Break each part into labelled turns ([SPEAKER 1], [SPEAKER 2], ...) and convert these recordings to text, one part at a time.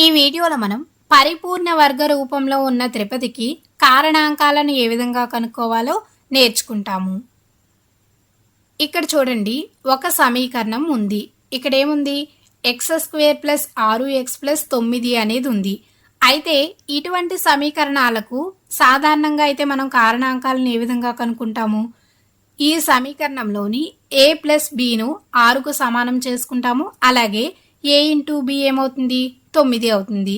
[SPEAKER 1] ఈ వీడియోలో మనం పరిపూర్ణ వర్గ రూపంలో ఉన్న త్రిపదికి కారణాంకాలను ఏ విధంగా కనుక్కోవాలో నేర్చుకుంటాము. ఇక్కడ చూడండి, ఒక సమీకరణం ఉంది. ఇక్కడ ఏముంది? x² ప్లస్ 6x ప్లస్ 9 అనేది ఉంది. అయితే ఇటువంటి సమీకరణాలకు సాధారణంగా అయితే మనం కారణాంకాలను ఏ విధంగా కనుక్కుంటాము? ఈ సమీకరణంలోని a ప్లస్ bను 6కు సమానం చేసుకుంటాము. అలాగే a ఇంటూ b ఏమవుతుంది? 9 అవుతుంది.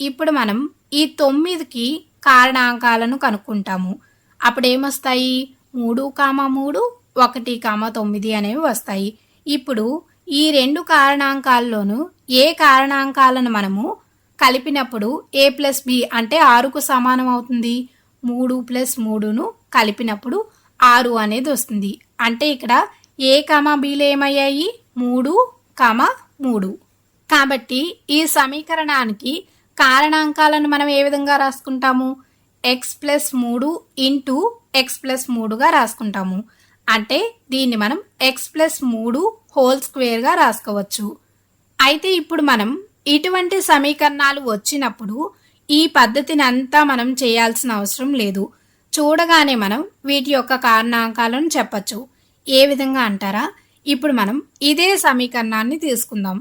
[SPEAKER 1] ఇప్పుడు మనం ఈ 9కి కారణాంకాలను కనుక్కుంటాము. అప్పుడు ఏమొస్తాయి? 3, 3, 1, 9 అనేవి వస్తాయి. ఇప్పుడు ఈ రెండు కారణాంకాల్లోనూ ఏ కారణాంకాలను మనము కలిపినప్పుడు a ప్లస్ b అంటే 6కు సమానం అవుతుంది? 3 ప్లస్ 3ను కలిపినప్పుడు 6 అనేది వస్తుంది. అంటే ఇక్కడ a, bలు ఏమయ్యాయి? 3, 3. కాబట్టి ఈ సమీకరణానికి కారణాంకాలను మనం ఏ విధంగా రాసుకుంటాము? x plus 3 into x plus 3గా రాసుకుంటాము. అంటే దీన్ని మనం x ప్లస్ 3 హోల్ స్క్వేర్గా రాసుకోవచ్చు. అయితే ఇప్పుడు మనం ఇటువంటి సమీకరణాలు వచ్చినప్పుడు ఈ పద్ధతిని అంతా మనం చేయాల్సిన అవసరం లేదు. చూడగానే మనం వీటి యొక్క కారణాంకాలను చెప్పచ్చు. ఏ విధంగా అంటారా? ఇప్పుడు మనం ఇదే సమీకరణాన్ని తీసుకుందాం.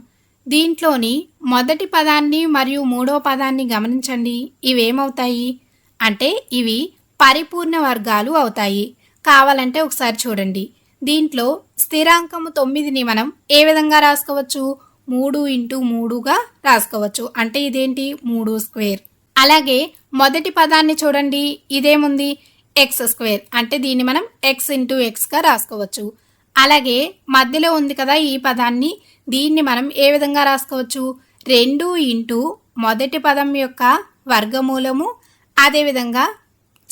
[SPEAKER 1] దీంట్లోని మొదటి పదాన్ని మరియు మూడో పదాన్ని గమనించండి. ఇవేమవుతాయి అంటే ఇవి పరిపూర్ణ వర్గాలు అవుతాయి. కావాలంటే ఒకసారి చూడండి. దీంట్లో స్థిరాంకము 9ని మనం ఏ విధంగా రాసుకోవచ్చు? 3 ఇంటూ 3గా రాసుకోవచ్చు. అంటే ఇదేంటి? 3². అలాగే మొదటి పదాన్ని చూడండి, ఇదేముంది? x². అంటే దీన్ని మనం x ఇంటూ xగా రాసుకోవచ్చు. అలాగే మధ్యలో ఉంది కదా ఈ పదాన్ని, దీన్ని మనం ఏ విధంగా రాసుకోవచ్చు? 2 ఇంటూ మొదటి పదం యొక్క వర్గమూలము, అదేవిధంగా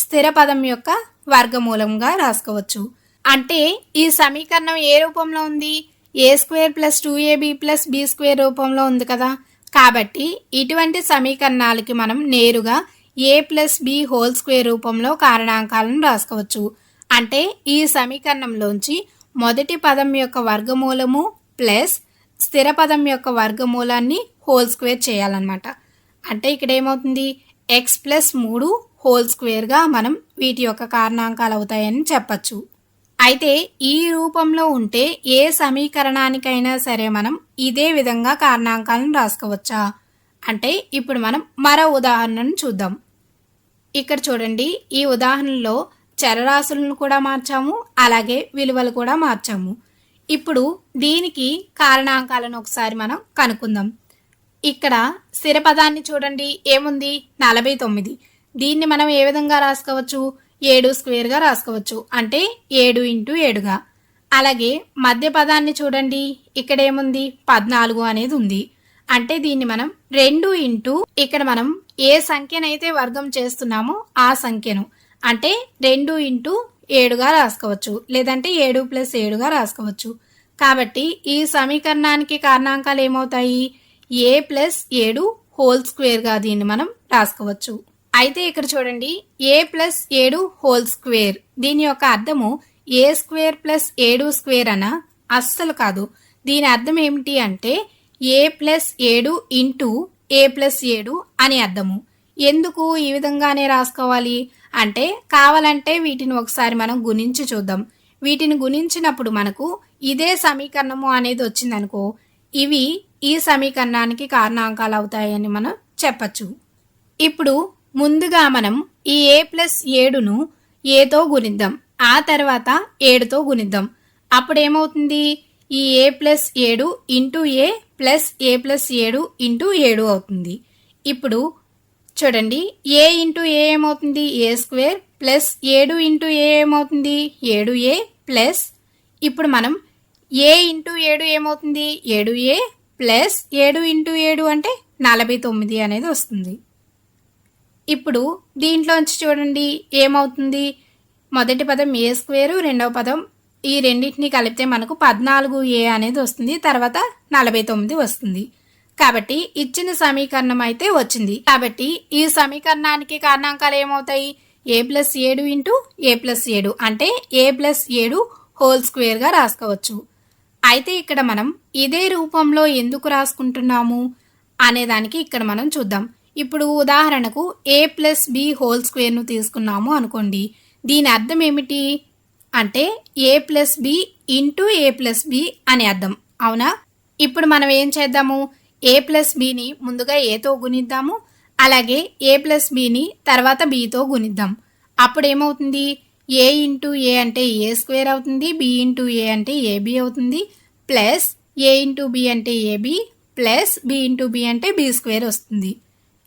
[SPEAKER 1] స్థిర పదం యొక్క వర్గమూలంగా రాసుకోవచ్చు. అంటే ఈ సమీకరణం ఏ రూపంలో ఉంది? a² plus 2ab plus b² రూపంలో ఉంది కదా. కాబట్టి ఇటువంటి సమీకరణాలకి మనం నేరుగా a plus b whole square రూపంలో కారణాంకాలను రాసుకోవచ్చు. అంటే ఈ సమీకరణంలోంచి మొదటి పదం యొక్క వర్గమూలము ప్లస్ స్థిర పదం యొక్క వర్గమూలాన్ని హోల్ స్క్వేర్ చేయాలన్నమాట. అంటే ఇక్కడ ఏమవుతుంది? x ప్లస్ 3 హోల్ స్క్వేర్గా మనం వీటి యొక్క కారణాంకాలు అవుతాయని చెప్పచ్చు. అయితే ఈ రూపంలో ఉంటే ఏ సమీకరణానికైనా సరే మనం ఇదే విధంగా కారణాంకాలను రాసుకోవచ్చా అంటే ఇప్పుడు మనం మరో ఉదాహరణను చూద్దాం. ఇక్కడ చూడండి, ఈ ఉదాహరణలో చరరాశులను కూడా మార్చాము, అలాగే విలువలు కూడా మార్చాము. ఇప్పుడు దీనికి కారణాంకాలను ఒకసారి మనం కనుక్కుందాం. ఇక్కడ స్థిర పదాన్ని చూడండి, ఏముంది? 49. దీన్ని మనం ఏ విధంగా రాసుకోవచ్చు? 7² రాసుకోవచ్చు. అంటే 7 ఇంటూ 7గా. అలాగే మధ్య పదాన్ని చూడండి, ఇక్కడ ఏముంది? 14 అనేది ఉంది. అంటే దీన్ని మనం 2 ఇంటూ ఇక్కడ మనం ఏ సంఖ్యనైతే వర్గం చేస్తున్నామో ఆ సంఖ్యను అంటే 2 ఇంటూ 7గా రాసుకోవచ్చు. లేదంటే 7 ప్లస్ 7గా రాసుకోవచ్చు. కాబట్టి ఈ సమీకరణానికి కారణాంకాలు ఏమవుతాయి? a ప్లస్ 7 హోల్ స్క్వేర్గా దీన్ని మనం రాసుకోవచ్చు. అయితే ఇక్కడ చూడండి, a ప్లస్ 7 హోల్ స్క్వేర్, దీని యొక్క అర్థము a² ప్లస్ 7² అనా? అస్సలు కాదు. దీని అర్థం ఏమిటి అంటే a plus 7 into a plus 7 అని అర్థము. ఎందుకు ఈ విధంగానే రాసుకోవాలి అంటే కావాలంటే వీటిని ఒకసారి మనం గుణించి చూద్దాం. వీటిని గుణించినప్పుడు మనకు ఇదే సమీకరణము అనేది వచ్చిందనుకో, ఇవి ఈ సమీకరణానికి కారణాంకాలు అవుతాయని మనం చెప్పచ్చు. ఇప్పుడు ముందుగా మనం ఈ a ప్లస్ 7ను aతో గుణిద్దాం, ఆ తర్వాత 7తో గుణిద్దాం. అప్పుడేమవుతుంది? ఈ a plus 7 into a plus a plus 7 into 7 అవుతుంది. ఇప్పుడు చూడండి, a ఇంటూ a ఏమవుతుంది? a² ప్లస్ 7 ఇంటూ a ఏమవుతుంది? 7a ప్లస్ ఇప్పుడు మనం a ఇంటూ 7 ఏమవుతుంది? 7a ప్లస్ 7 ఇంటూ 7 అంటే 49 అనేది వస్తుంది. ఇప్పుడు దీంట్లోంచి చూడండి ఏమవుతుంది? మొదటి పదం a², రెండవ పదం ఈ రెండింటిని కలిపితే మనకు 14a అనేది వస్తుంది. తర్వాత 49 వస్తుంది. కాబట్టి ఇచ్చిన సమీకరణం అయితే వచ్చింది. కాబట్టి ఈ సమీకరణానికి కారణాంకాలు ఏమవుతాయి? a plus 7 into a plus 7 అంటే a ప్లస్ 7 హోల్ స్క్వేర్గా రాసుకోవచ్చు. అయితే ఇక్కడ మనం ఇదే రూపంలో ఎందుకు రాసుకుంటున్నాము అనేదానికి ఇక్కడ మనం చూద్దాం. ఇప్పుడు ఉదాహరణకు ఏ ప్లస్ బి హోల్ స్క్వేర్ను తీసుకున్నాము అనుకోండి. దీని అర్థం ఏమిటి అంటే ఏ ప్లస్ బి ఇంటూ ఏ ప్లస్ బి అని అర్థం, అవునా? ఇప్పుడు మనం ఏం చేద్దాము, ఏ ప్లస్ బిని ముందుగా ఏతో గుణిద్దాము, అలాగే ఏ ప్లస్ బిని తర్వాత బితో గుణిద్దాం. అప్పుడు ఏమవుతుంది, ఏ ఇంటూ ఏ అంటే ఏ స్క్వేర్ అవుతుంది, బి ఇంటూ ఏ అంటే ఏబి అవుతుంది, ప్లస్ ఏ ఇంటూ బి అంటే A B plus B into B అంటే బి స్క్వేర్ వస్తుంది.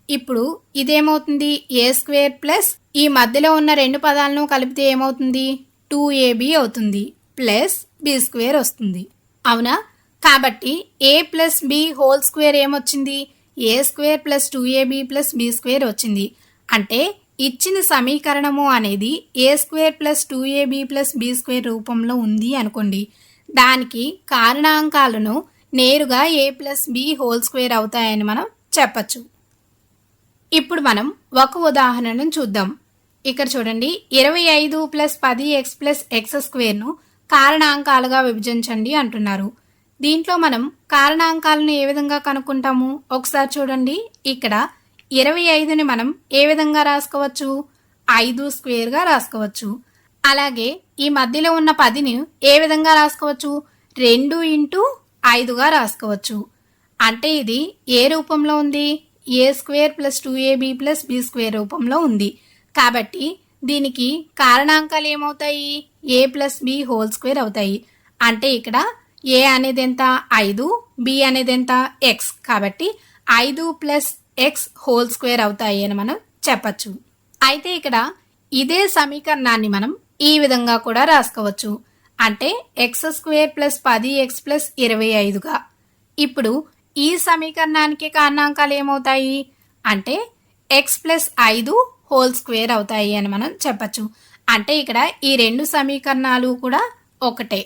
[SPEAKER 1] ఇప్పుడు ఇదేమవుతుంది, ఏ స్క్వేర్ ప్లస్ ఈ మధ్యలో ఉన్న రెండు పదాలను కలిపితే ఏమవుతుంది, 2ab అవుతుంది ప్లస్ బి స్క్వేర్ వస్తుంది, అవునా? కాబట్టి A plus B whole square ఏమొచ్చింది, A square plus 2ab plus B square వచ్చింది. అంటే ఇచ్చిన సమీకరణము అనేది A square plus 2ab plus B square రూపంలో ఉంది అనుకోండి. దానికి కారణాంకాలను నేరుగా A plus B whole square అవుతాయని మనం చెప్పచ్చు. ఇప్పుడు మనం ఒక ఉదాహరణను చూద్దాం. ఇక్కడ చూడండి, 25 ప్లస్ 10x ప్లస్ ఎక్స్ స్క్వేర్ను కారణాంకాలుగా విభజించండి అంటున్నారు. దీంట్లో మనం కారణాంకాలను ఏ విధంగా కనుక్కుంటాము ఒకసారి చూడండి. ఇక్కడ 25ని మనం ఏ విధంగా రాసుకోవచ్చు, 5 స్క్వేర్గా రాసుకోవచ్చు. అలాగే ఈ మధ్యలో ఉన్న 10ని ఏ విధంగా రాసుకోవచ్చు, 2 ఇంటూ 5గా రాసుకోవచ్చు. అంటే ఇది ఏ రూపంలో ఉంది, A square plus 2ab plus B square రూపంలో ఉంది. కాబట్టి దీనికి కారణాంకాలు ఏమవుతాయి, A plus B whole square అవుతాయి. అంటే ఇక్కడ ఏ అనేది ఎంత 5, బి అనేది ఎంత ఎక్స్, కాబట్టి 5 ప్లస్ ఎక్స్ హోల్ స్క్వేర్ అవుతాయి అని మనం చెప్పచ్చు. అయితే ఇక్కడ ఇదే సమీకరణాన్ని మనం ఈ విధంగా కూడా రాసుకోవచ్చు. అంటే X square plus 10x plus 25గా. ఇప్పుడు ఈ సమీకరణానికి కారణాంకాలు ఏమవుతాయి అంటే ఎక్స్ ప్లస్ 5 హోల్ స్క్వేర్ అవుతాయి అని మనం చెప్పచ్చు. అంటే ఇక్కడ ఈ రెండు సమీకరణాలు కూడా ఒకటే.